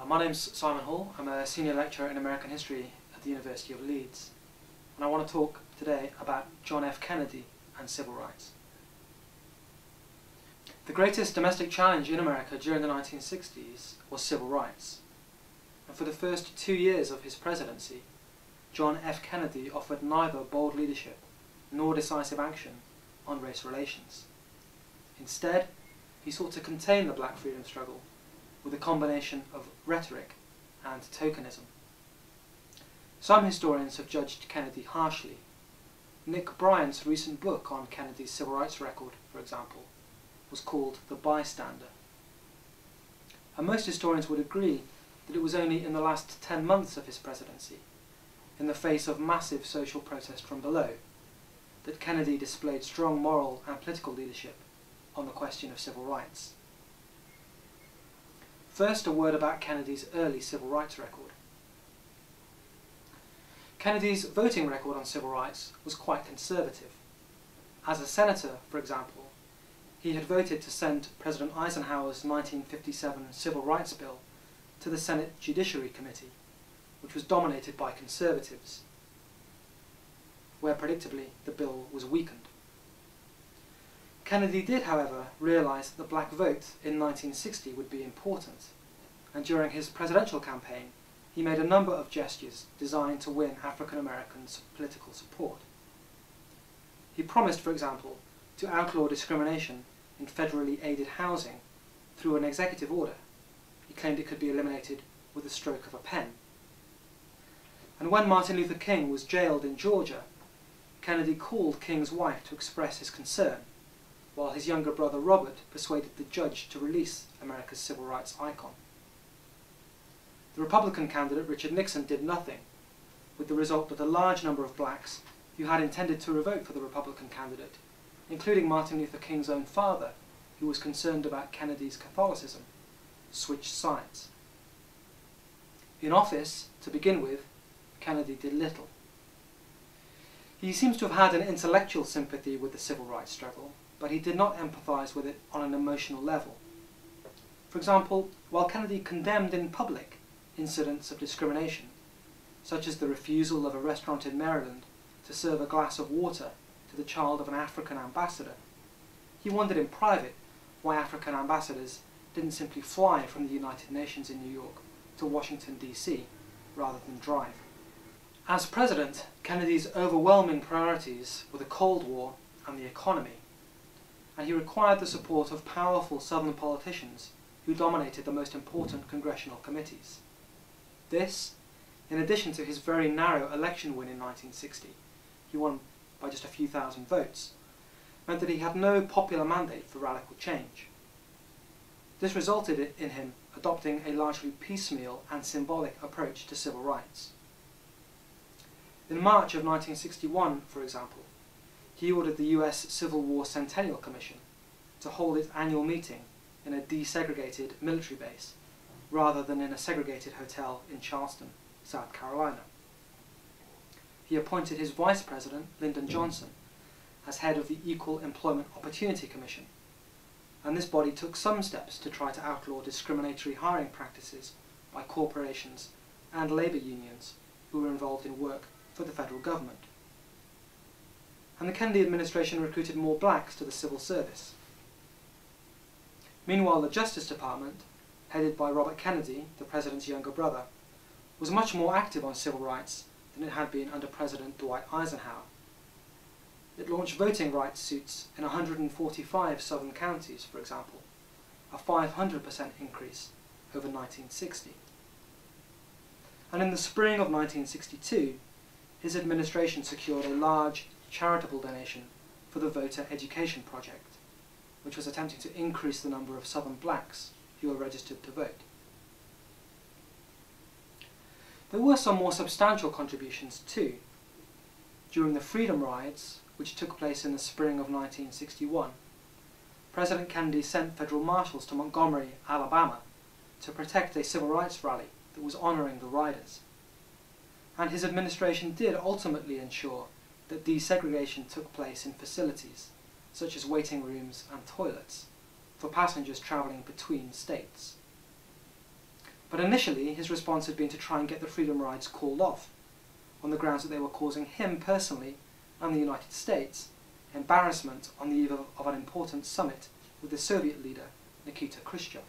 My name's Simon Hall. I'm a senior lecturer in American history at the University of Leeds, and I want to talk today about John F. Kennedy and civil rights. The greatest domestic challenge in America during the 1960s was civil rights, and for the first 2 years of his presidency, John F. Kennedy offered neither bold leadership nor decisive action on race relations. Instead, he sought to contain the black freedom struggle with a combination of rhetoric and tokenism. Some historians have judged Kennedy harshly. Nick Bryant's recent book on Kennedy's civil rights record, for example, was called The Bystander. And most historians would agree that it was only in the last 10 months of his presidency, in the face of massive social protest from below, that Kennedy displayed strong moral and political leadership on the question of civil rights. First, a word about Kennedy's early civil rights record. Kennedy's voting record on civil rights was quite conservative. As a senator, for example, he had voted to send President Eisenhower's 1957 Civil Rights Bill to the Senate Judiciary Committee, which was dominated by conservatives, where predictably the bill was weakened. Kennedy did, however, realise that the black vote in 1960 would be important, and during his presidential campaign he made a number of gestures designed to win African Americans' political support. He promised, for example, to outlaw discrimination in federally aided housing through an executive order. He claimed it could be eliminated with the stroke of a pen. And when Martin Luther King was jailed in Georgia, Kennedy called King's wife to express his concern, while his younger brother Robert persuaded the judge to release America's civil rights icon. The Republican candidate Richard Nixon did nothing, with the result that a large number of blacks who had intended to vote for the Republican candidate, including Martin Luther King's own father, who was concerned about Kennedy's Catholicism, switched sides. In office, to begin with, Kennedy did little. He seems to have had an intellectual sympathy with the civil rights struggle, but he did not empathise with it on an emotional level. For example, while Kennedy condemned in public incidents of discrimination, such as the refusal of a restaurant in Maryland to serve a glass of water to the child of an African ambassador, he wondered in private why African ambassadors didn't simply fly from the United Nations in New York to Washington, D.C., rather than drive. As president, Kennedy's overwhelming priorities were the Cold War and the economy, and he required the support of powerful Southern politicians who dominated the most important congressional committees. This, in addition to his very narrow election win in 1960, he won by just a few thousand votes, meant that he had no popular mandate for radical change. This resulted in him adopting a largely piecemeal and symbolic approach to civil rights. In March of 1961, for example, he ordered the US Civil War Centennial Commission to hold its annual meeting in a desegregated military base, rather than in a segregated hotel in Charleston, South Carolina. He appointed his vice president, Lyndon Johnson, as head of the Equal Employment Opportunity Commission, and this body took some steps to try to outlaw discriminatory hiring practices by corporations and labour unions who were involved in work for the federal government. And the Kennedy administration recruited more blacks to the civil service. Meanwhile, the Justice Department, headed by Robert Kennedy, the president's younger brother, was much more active on civil rights than it had been under President Dwight Eisenhower. It launched voting rights suits in 145 southern counties, for example, a 500% increase over 1960. And in the spring of 1962, his administration secured a large charitable donation for the Voter Education Project, which was attempting to increase the number of Southern blacks who were registered to vote. There were some more substantial contributions too. During the Freedom Rides, which took place in the spring of 1961, President Kennedy sent federal marshals to Montgomery, Alabama, to protect a civil rights rally that was honouring the riders. And his administration did ultimately ensure that desegregation took place in facilities, such as waiting rooms and toilets, for passengers travelling between states. But initially, his response had been to try and get the freedom rides called off, on the grounds that they were causing him personally and the United States embarrassment on the eve of an important summit with the Soviet leader Nikita Khrushchev.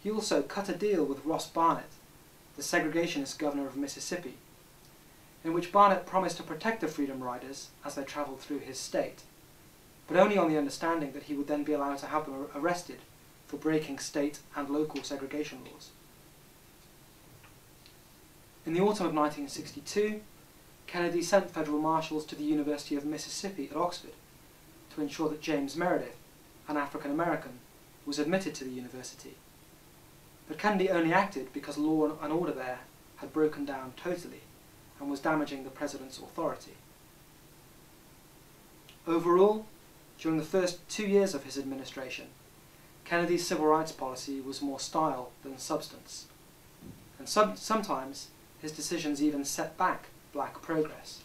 He also cut a deal with Ross Barnett, the segregationist governor of Mississippi, in which Barnett promised to protect the freedom riders as they travelled through his state, but only on the understanding that he would then be allowed to have them arrested for breaking state and local segregation laws. In the autumn of 1962, Kennedy sent federal marshals to the University of Mississippi at Oxford to ensure that James Meredith, an African American, was admitted to the university. But Kennedy only acted because law and order there had broken down totally and was damaging the president's authority. Overall, during the first 2 years of his administration, Kennedy's civil rights policy was more style than substance, and sometimes his decisions even set back black progress.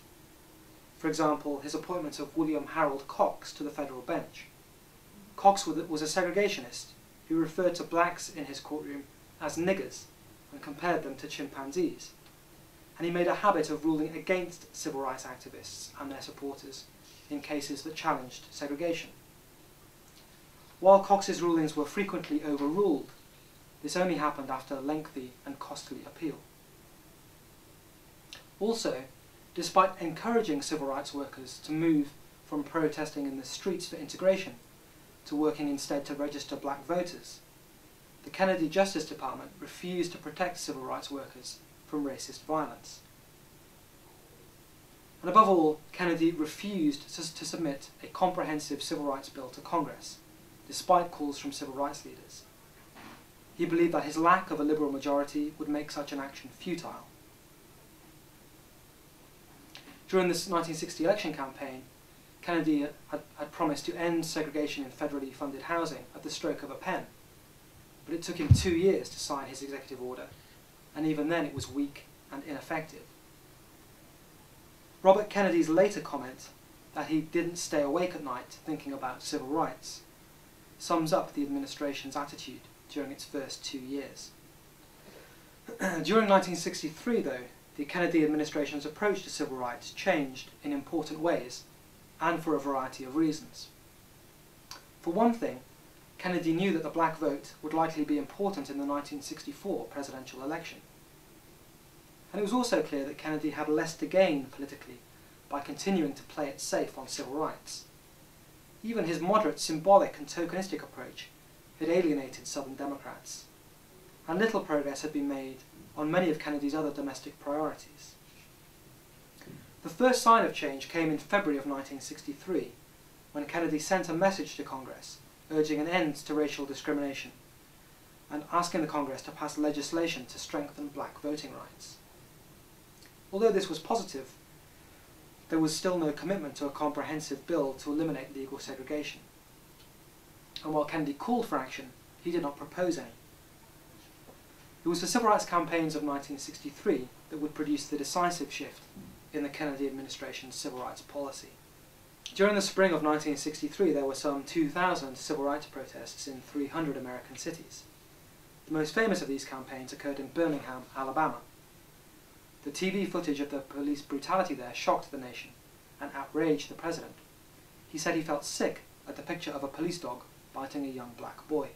For example, his appointment of William Harold Cox to the federal bench. Cox was a segregationist who referred to blacks in his courtroom as niggers and compared them to chimpanzees, and he made a habit of ruling against civil rights activists and their supporters in cases that challenged segregation. While Cox's rulings were frequently overruled, this only happened after lengthy and costly appeal. Also, despite encouraging civil rights workers to move from protesting in the streets for integration to working instead to register black voters, the Kennedy Justice Department refused to protect civil rights workers from racist violence. And above all, Kennedy refused to submit a comprehensive civil rights bill to Congress, despite calls from civil rights leaders. He believed that his lack of a liberal majority would make such an action futile. During this 1960 election campaign, Kennedy had promised to end segregation in federally funded housing at the stroke of a pen, but it took him 2 years to sign his executive order, and even then it was weak and ineffective. Robert Kennedy's later comment that he didn't stay awake at night thinking about civil rights sums up the administration's attitude during its first 2 years. During 1963, though, the Kennedy administration's approach to civil rights changed in important ways, and for a variety of reasons. For one thing, Kennedy knew that the black vote would likely be important in the 1964 presidential election. And it was also clear that Kennedy had less to gain politically by continuing to play it safe on civil rights. Even his moderate, symbolic and tokenistic approach had alienated Southern Democrats, and little progress had been made on many of Kennedy's other domestic priorities. The first sign of change came in February of 1963, when Kennedy sent a message to Congress urging an end to racial discrimination and asking the Congress to pass legislation to strengthen black voting rights. Although this was positive, there was still no commitment to a comprehensive bill to eliminate legal segregation. And while Kennedy called for action, he did not propose any. It was the civil rights campaigns of 1963 that would produce the decisive shift in the Kennedy administration's civil rights policy. During the spring of 1963, there were some 2,000 civil rights protests in 300 American cities. The most famous of these campaigns occurred in Birmingham, Alabama. The TV footage of the police brutality there shocked the nation and outraged the president. He said he felt sick at the picture of a police dog biting a young black boy.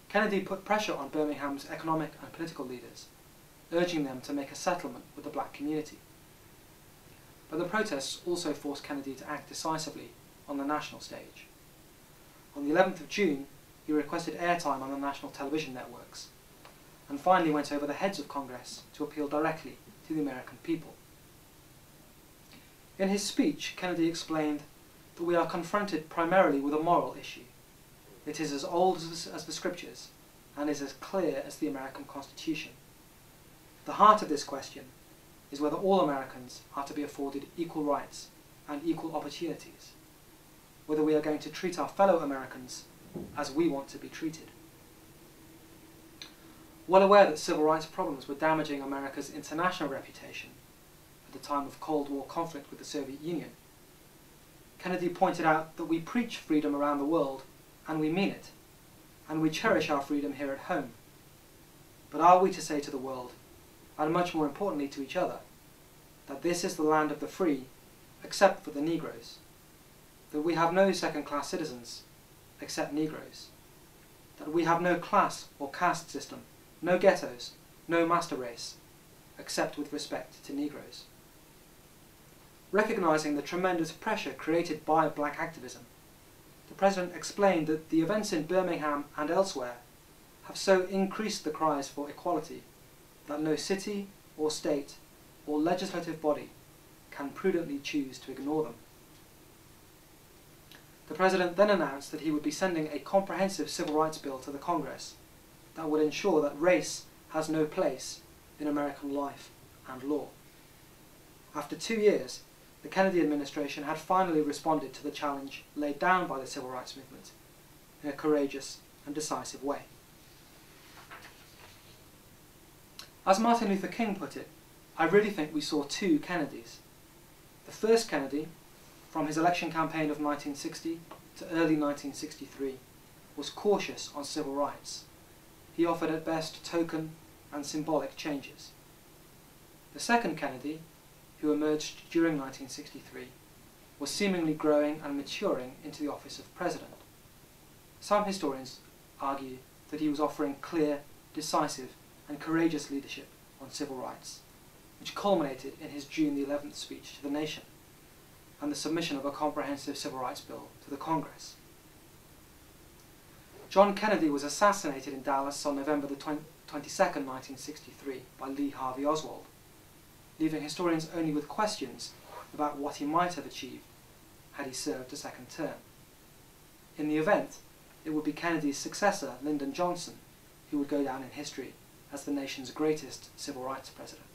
Kennedy put pressure on Birmingham's economic and political leaders, urging them to make a settlement with the black community. But the protests also forced Kennedy to act decisively on the national stage. On the 11th of June, he requested airtime on the national television networks, and finally went over the heads of Congress to appeal directly to the American people. In his speech, Kennedy explained that we are confronted primarily with a moral issue. It is as old as the scriptures, and is as clear as the American Constitution. The heart of this question is whether all Americans are to be afforded equal rights and equal opportunities, whether we are going to treat our fellow Americans as we want to be treated. Well aware that civil rights problems were damaging America's international reputation at the time of Cold War conflict with the Soviet Union, Kennedy pointed out that we preach freedom around the world, and we mean it, and we cherish our freedom here at home, But are we to say to the world, and much more importantly to each other, that this is the land of the free, except for the Negroes, that we have no second-class citizens, except Negroes, that we have no class or caste system, no ghettos, no master race, except with respect to Negroes? Recognising the tremendous pressure created by black activism, the President explained that the events in Birmingham and elsewhere have so increased the cries for equality that no city or state or legislative body can prudently choose to ignore them. The President then announced that he would be sending a comprehensive civil rights bill to the Congress that would ensure that race has no place in American life and law. After 2 years, the Kennedy administration had finally responded to the challenge laid down by the civil rights movement in a courageous and decisive way. As Martin Luther King put it, I really think we saw two Kennedys. The first Kennedy, from his election campaign of 1960 to early 1963, was cautious on civil rights. He offered at best token and symbolic changes. The second Kennedy, who emerged during 1963, was seemingly growing and maturing into the office of president. Some historians argue that he was offering clear, decisive and courageous leadership on civil rights, which culminated in his June the 11th speech to the nation and the submission of a comprehensive civil rights bill to the Congress. John Kennedy was assassinated in Dallas on November the 22nd, 1963 by Lee Harvey Oswald, leaving historians only with questions about what he might have achieved had he served a second term. In the event, it would be Kennedy's successor, Lyndon Johnson, who would go down in history as the nation's greatest civil rights president.